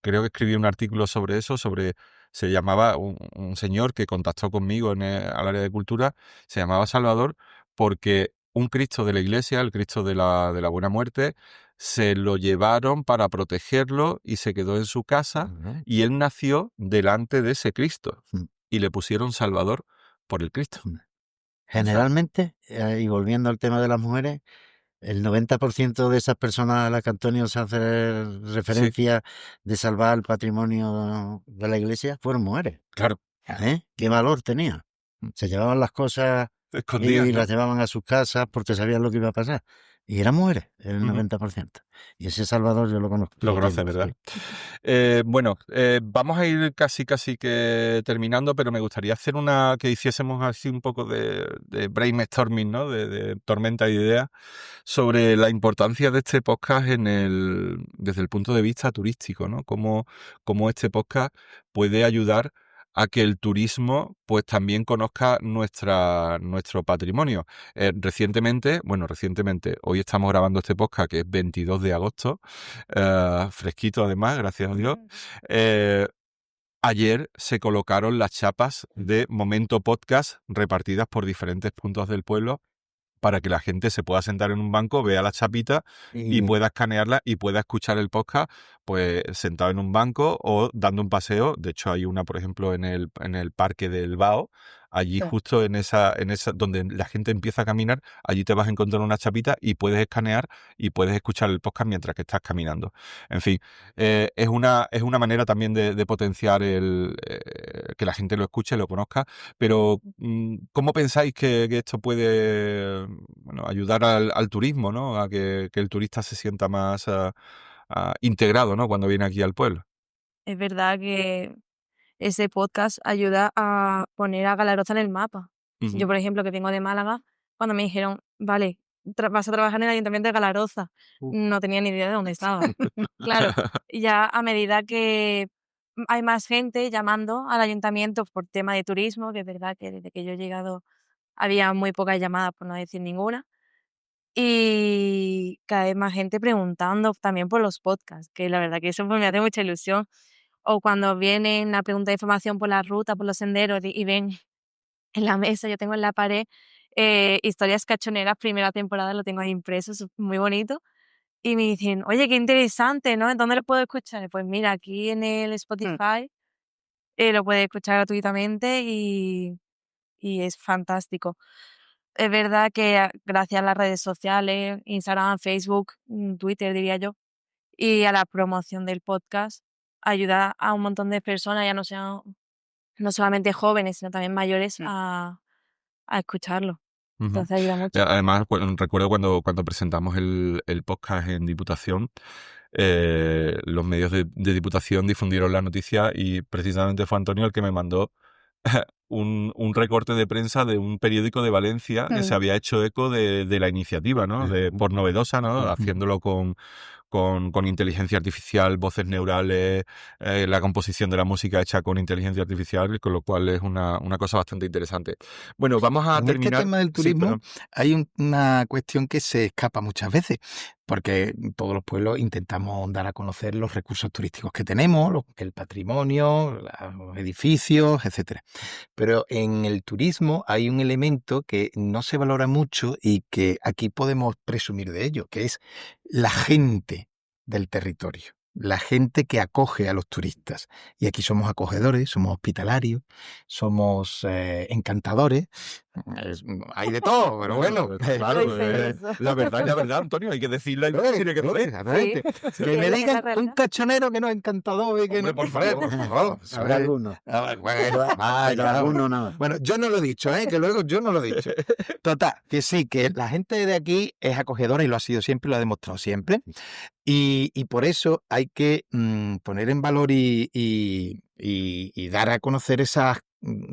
creo que escribí un artículo sobre eso, se llamaba un señor que contactó conmigo al área de cultura, se llamaba Salvador porque un Cristo de la iglesia, el Cristo de la Buena Muerte, se lo llevaron para protegerlo y se quedó en su casa y él nació delante de ese Cristo y le pusieron Salvador por el Cristo. Generalmente, y volviendo al tema de las mujeres, el 90% de esas personas a las que Antonio se hace referencia de salvar el patrimonio de la iglesia fueron mujeres. Claro. ¿Qué valor tenía? Se llevaban las cosas escondidas, y ¿no? las llevaban a sus casas porque sabían lo que iba a pasar. Y eran mujeres, el 90%. Y ese Salvador yo lo conozco. Lo conoces, ¿verdad? Sí. Vamos a ir casi que terminando, pero me gustaría hacer que hiciésemos así un poco de brainstorming, ¿no? De tormenta de ideas sobre la importancia de este podcast desde el punto de vista turístico, ¿no? Cómo este podcast puede ayudar a que el turismo pues también conozca nuestro patrimonio. Recientemente, hoy estamos grabando este podcast que es 22 de agosto, fresquito además, gracias a Dios. Ayer se colocaron las chapas de Momento Podcast repartidas por diferentes puntos del pueblo para que la gente se pueda sentar en un banco, vea la chapita y pueda escanearla y pueda escuchar el podcast pues sentado en un banco o dando un paseo. De hecho, hay una, por ejemplo, en el Parque del Bao, allí justo en esa donde la gente empieza a caminar, allí te vas a encontrar una chapita y puedes escanear y puedes escuchar el podcast mientras que estás caminando. En fin, es una manera también de potenciar que la gente lo escuche, lo conozca, pero ¿cómo pensáis que esto puede ayudar al turismo, ¿no? A que el turista se sienta más integrado, ¿no? Cuando viene aquí al pueblo. Es verdad que ese podcast ayuda a poner a Galaroza en el mapa. Yo, por ejemplo, que vengo de Málaga, cuando me dijeron, vale, vas a trabajar en el Ayuntamiento de Galaroza, no tenía ni idea de dónde estaba. Claro, ya a medida que hay más gente llamando al ayuntamiento por tema de turismo, que es verdad que desde que yo he llegado había muy pocas llamadas, por no decir ninguna, y cada vez más gente preguntando también por los podcasts, que la verdad que eso pues me hace mucha ilusión. O cuando vienen a preguntar información por la ruta, por los senderos y ven en la mesa, yo tengo en la pared historias cachoneras, primera temporada, lo tengo ahí impreso, es muy bonito. Y me dicen, oye, qué interesante, ¿no? ¿En dónde lo puedo escuchar? Pues mira, aquí en el Spotify lo puedes escuchar gratuitamente y es fantástico. Es verdad que gracias a las redes sociales, Instagram, Facebook, Twitter diría yo, y a la promoción del podcast, ayuda a un montón de personas, ya no solamente jóvenes, sino también mayores, a escucharlo. Entonces ayuda mucho. Además, recuerdo cuando presentamos el podcast en Diputación, los medios de Diputación difundieron la noticia y precisamente fue Antonio el que me mandó un recorte de prensa de un periódico de Valencia que se había hecho eco de la iniciativa, ¿no? Por Novedosa, ¿no? Haciéndolo con inteligencia artificial, voces neurales, la composición de la música hecha con inteligencia artificial, con lo cual es una cosa bastante interesante. Bueno, vamos a terminar. En este tema del turismo hay una cuestión que se escapa muchas veces, porque todos los pueblos intentamos dar a conocer los recursos turísticos que tenemos, el patrimonio, los edificios, etcétera. Pero en el turismo hay un elemento que no se valora mucho y que aquí podemos presumir de ello, que es la gente del territorio, la gente que acoge a los turistas. Y aquí somos acogedores, somos hospitalarios, somos encantadores. Hay de todo, pero bueno. Claro, No dice eso. la verdad, Antonio, hay que decirla y no tiene que doler. Exactamente. Sí, Que me es la digan realidad. un cachonero que no es encantador y que Hombre, no... por favor. Habrá algunos. Bueno, Pero algunos no. bueno, yo no lo he dicho, que luego yo no lo he dicho. Total, que sí, que la gente de aquí es acogedora y lo ha sido siempre, lo ha demostrado siempre. Y por eso hay que poner en valor y dar a conocer esas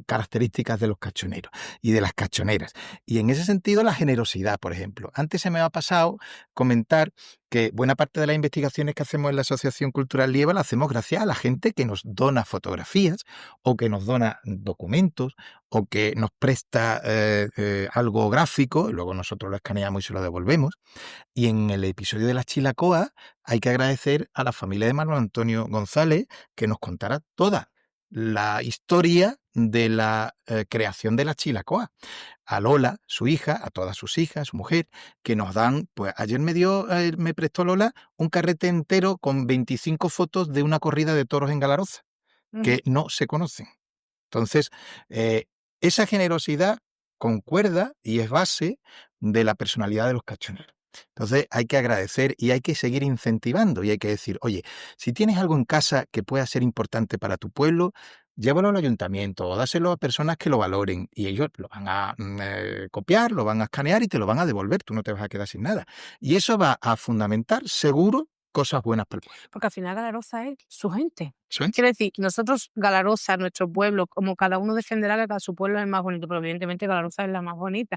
características de los cachoneros y de las cachoneras. Y en ese sentido, la generosidad, por ejemplo. Antes se me ha pasado comentar que buena parte de las investigaciones que hacemos en la Asociación Cultural Lieva la hacemos gracias a la gente que nos dona fotografías o que nos dona documentos o que nos presta algo gráfico y luego nosotros lo escaneamos y se lo devolvemos. Y en el episodio de la Chilacoa hay que agradecer a la familia de Manuel Antonio González que nos contara toda la historia de la creación de la Chilacoa. A Lola, su hija, a todas sus hijas, su mujer, que nos dan, pues ayer me prestó Lola un carrete entero con 25 fotos de una corrida de toros en Galaroza, que no se conocen. Entonces, esa generosidad concuerda y es base de la personalidad de los cachoneros. Entonces hay que agradecer y hay que seguir incentivando y hay que decir, oye, si tienes algo en casa que pueda ser importante para tu pueblo, llévalo al ayuntamiento o dáselo a personas que lo valoren y ellos lo van a copiar, lo van a escanear y te lo van a devolver, tú no te vas a quedar sin nada. Y eso va a fundamentar seguro cosas buenas para el pueblo. Porque al final Galaroza es su gente. ¿Sí? Quiero decir, nosotros, Galaroza, nuestro pueblo, como cada uno defenderá que cada su pueblo es el más bonito, pero evidentemente Galaroza es la más bonita.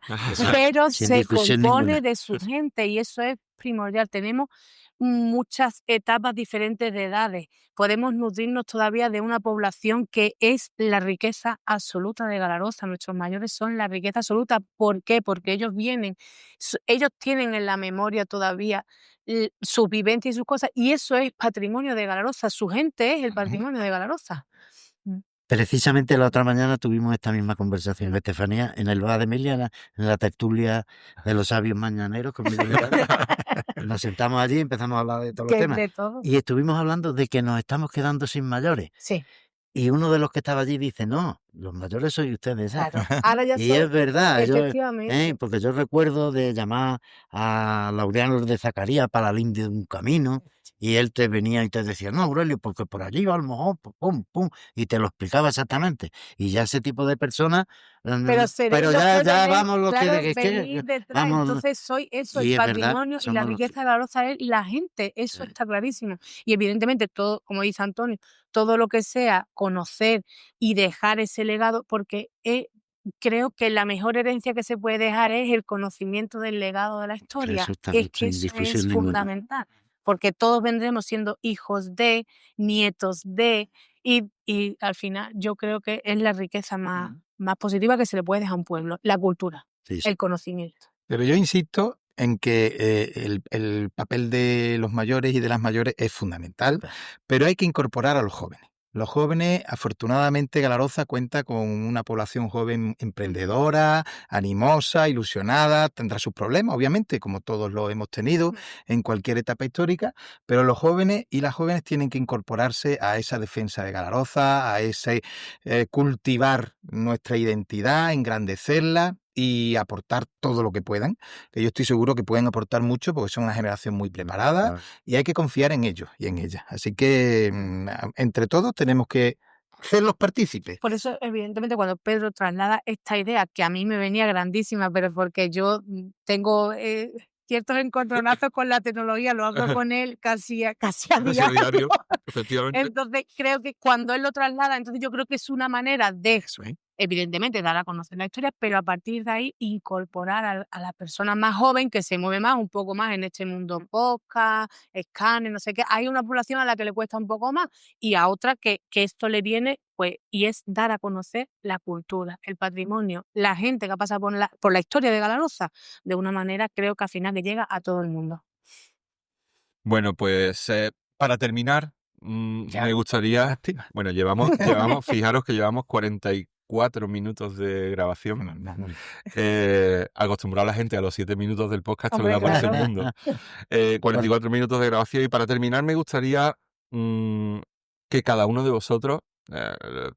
Pero Sin se discusión compone ninguna. de su gente y eso es primordial. Tenemos muchas etapas diferentes de edades. Podemos nutrirnos todavía de una población que es la riqueza absoluta de Galaroza. Nuestros mayores son la riqueza absoluta. ¿Por qué? Porque ellos ellos tienen en la memoria todavía su vivencia y sus cosas, y eso es patrimonio de Galaroza. Su gente es el patrimonio de Galaroza. Precisamente la otra mañana tuvimos esta misma conversación, Estefanía, en el bar de Emilia, en la tertulia de los sabios mañaneros. Nos sentamos allí y empezamos a hablar de todos los Que temas. de todo. Y estuvimos hablando de que nos estamos quedando sin mayores. Sí, Y uno de los que estaba allí dice, no, los mayores sois ustedes. claro. Ahora ya Y soy, es verdad, efectivamente. porque yo recuerdo de llamar a Laureano de Zacarías para la linde de un camino y él te venía y te decía, no, Aurelio, porque por allí va a lo mejor, pum, pum, y te lo explicaba exactamente. Y ya ese tipo de personas, pero ya vamos lo claro, que venir detrás. vamos. Entonces soy eso, Y el es verdad, patrimonio y la somos los- riqueza de Galaroza es la gente, eso Sí. está clarísimo. Y evidentemente todo, como dice Antonio, todo lo que sea conocer y dejar ese legado, porque creo que la mejor herencia que se puede dejar es el conocimiento del legado de la historia. eso está Es sin que eso discusión es ninguna. fundamental, porque todos vendremos siendo hijos de, nietos de, y al final yo creo que es la riqueza más positiva que se le puede dejar a un pueblo, la cultura, Sí, sí. el conocimiento. Pero yo insisto en que el papel de los mayores y de las mayores es fundamental, pero hay que incorporar a los jóvenes. Los jóvenes, afortunadamente, Galaroza cuenta con una población joven emprendedora, animosa, ilusionada, tendrá sus problemas, obviamente, como todos lo hemos tenido en cualquier etapa histórica, pero los jóvenes y las jóvenes tienen que incorporarse a esa defensa de Galaroza, a ese cultivar nuestra identidad, engrandecerla y aportar todo lo que puedan, que yo estoy seguro que pueden aportar mucho porque son una generación muy preparada. Claro. Y hay que confiar en ellos y en ellas. Así que entre todos tenemos que hacerlos partícipes. Por eso, evidentemente, cuando Pedro traslada esta idea, que a mí me venía grandísima, pero porque yo tengo ciertos encontronazos con la tecnología, lo hablo con él casi a diario. Efectivamente. Entonces, creo que cuando él lo traslada, entonces yo creo que es una manera de, evidentemente, dar a conocer la historia, pero a partir de ahí incorporar a la persona más joven que se mueve más, un poco más en este mundo podcast, escáner, no sé qué. Hay una población a la que le cuesta un poco más y a otra que esto le viene, pues, y es dar a conocer la cultura, el patrimonio, la gente que ha pasado por la historia de Galaroza, de una manera, creo que al final que llega a todo el mundo. Bueno, pues para terminar, me gustaría... Lástima. Bueno, fijaros que llevamos 44 minutos de grabación. Acostumbrado a la gente a los 7 minutos del podcast, esto le da por el Hombre, segundo. 44 minutos de grabación y para terminar me gustaría que cada uno de vosotros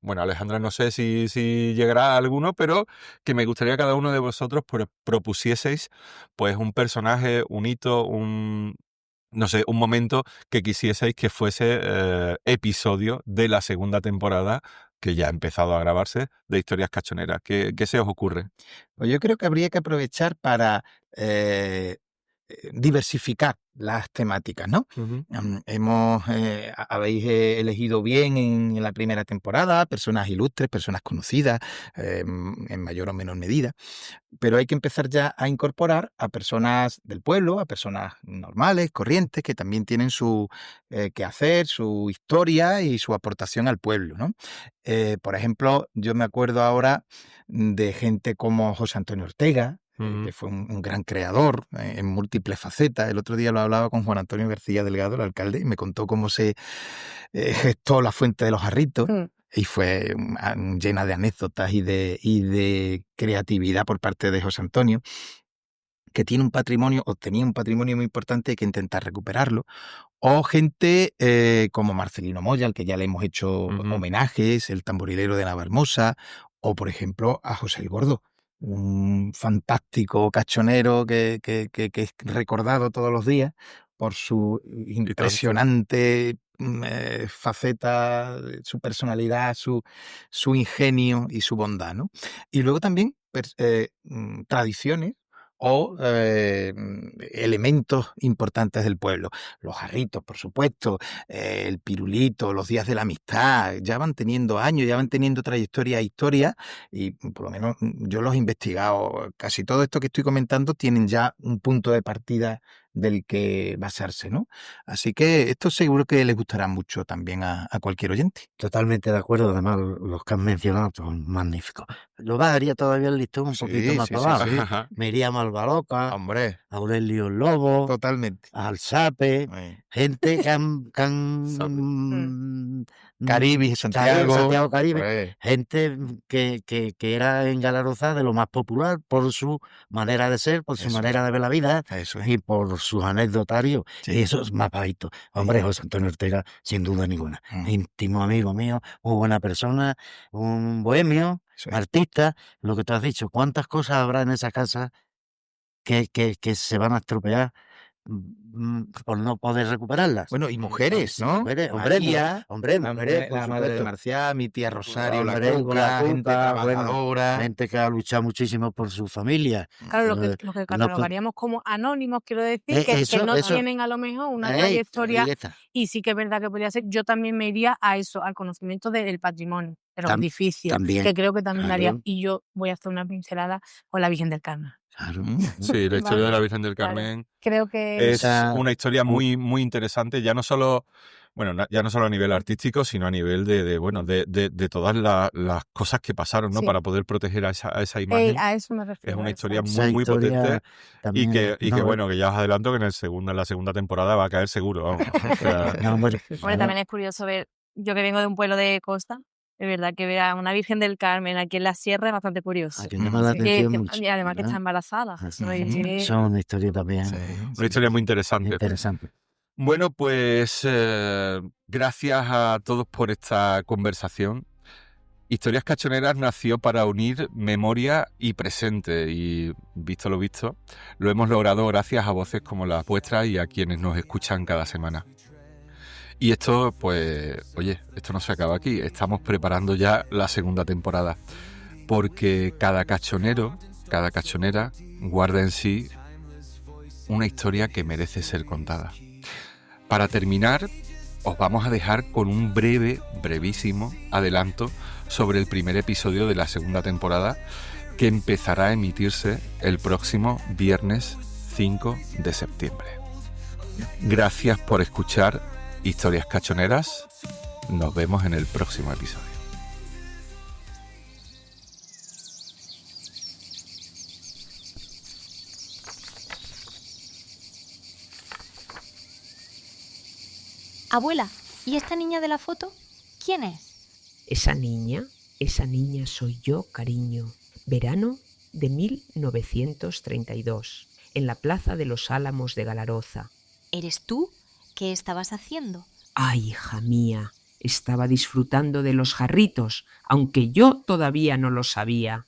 bueno, Alejandra no sé si llegará a alguno, pero que me gustaría que cada uno de vosotros propusieseis pues un personaje, un hito, no sé, un momento que quisieseis que fuese episodio de la segunda temporada que ya ha empezado a grabarse de Historias Cachoneras. ¿Qué se os ocurre? Pues yo creo que habría que aprovechar para diversificar las temáticas, ¿no? Habéis elegido bien en la primera temporada personas ilustres, personas conocidas, en mayor o menor medida, pero hay que empezar ya a incorporar a personas del pueblo, a personas normales, corrientes, que también tienen su quehacer, su historia y su aportación al pueblo, ¿no? Por ejemplo, yo me acuerdo ahora de gente como José Antonio Ortega, que fue un gran creador en múltiples facetas. El otro día lo hablaba con Juan Antonio García Delgado, el alcalde, y me contó cómo se gestó la Fuente de los Jarritos. Y fue llena de anécdotas y de creatividad por parte de José Antonio, que tiene un patrimonio, o tenía un patrimonio muy importante, hay que intentar recuperarlo. O gente como Marcelino Moya, al que ya le hemos hecho homenajes, el tamborilero de Navalmosa, o por ejemplo a José el Gordo, un fantástico cachonero que es recordado todos los días por su impresionante faceta, su personalidad, su ingenio y su bondad, ¿no? Y luego también tradiciones o elementos importantes del pueblo. Los jarritos, por supuesto, el pirulito, los días de la amistad, ya van teniendo años, ya van teniendo trayectoria e historia, y por lo menos yo los he investigado. Casi todo esto que estoy comentando tienen ya un punto de partida del que basarse, ¿no? Así que esto seguro que les gustará mucho también a cualquier oyente. Totalmente de acuerdo, además los que han mencionado son magníficos. Yo bajaría todavía el listón un poquito más para abajo. Ajá. Me iría a Malvaloca, Hombre, a Aurelio el Lobo, totalmente. a Alsape, gente que han Caribe, Santiago Caribe, pues, gente que era engalaruzada de lo más popular por su manera de ser, por su Eso manera de ver la vida eso es. y por sus anecdotarios. Sí. Y eso es más bajito. Hombre, José Antonio Ortega, sin duda ninguna. Íntimo amigo mío, muy buena persona, un bohemio, Eso es. artista, lo que tú has dicho. ¿Cuántas cosas habrá en esa casa que se van a estropear por no poder recuperarlas? Bueno, y mujeres, ¿no? Mujeres, María, mujeres, la por madre de supuesto. Marcial, mi tía Rosario, la Hombre, Cuca, gente trabajadora. gente que ha luchado muchísimo por su familia. Claro, lo Eh, que no po- catalogaríamos como anónimos, quiero decir, que eso, no eso. tienen a lo mejor una Ey, trayectoria, ahí está. y sí que es verdad que podría ser. Yo también me iría a eso, al conocimiento del patrimonio, de los edificios, También, que creo que también daría. claro. Y yo voy a hacer una pincelada con la Virgen del Carmen. Claro. Sí, la historia de la Virgen del Claro. Carmen Creo que es una historia muy, muy interesante, ya no solo, bueno, ya no solo a nivel artístico, sino a nivel de todas las cosas que pasaron, ¿no? Sí. Para poder proteger a esa imagen. a eso me refiero. Es una historia Esa muy, muy historia potente y también, que bueno, que ya os adelanto que en la segunda temporada va a caer seguro, vamos. O sea, No, hombre, Hombre, también es curioso ver, yo que vengo de un pueblo de costa, es verdad que ver a una Virgen del Carmen aquí en la sierra es bastante curioso. a que llama la Sí. atención mucho. Y además que está ¿verdad? embarazada. Eso es- Son una historia también una historia muy interesante. interesante. Bueno, pues gracias a todos por esta conversación. Historias Cachoneras nació para unir memoria y presente y, visto lo visto, lo hemos logrado gracias a voces como las vuestras y a quienes nos escuchan cada semana. Y esto, pues, oye, esto no se acaba aquí, estamos preparando ya la segunda temporada, porque cada cachonero, cada cachonera guarda en sí una historia que merece ser contada. Para terminar, os vamos a dejar con un brevísimo adelanto sobre el primer episodio de la segunda temporada, que empezará a emitirse el próximo viernes 5 de septiembre. Gracias por escuchar Historias Cachoneras. Nos vemos en el próximo episodio. Abuela, ¿y esta niña de la foto? ¿Quién es? Esa niña soy yo, cariño. Verano de 1932, en la Plaza de los Álamos de Galaroza. ¿Eres tú? ¿Qué estabas haciendo? Ay, hija mía, Estaba disfrutando de los jarritos, aunque yo todavía no lo sabía.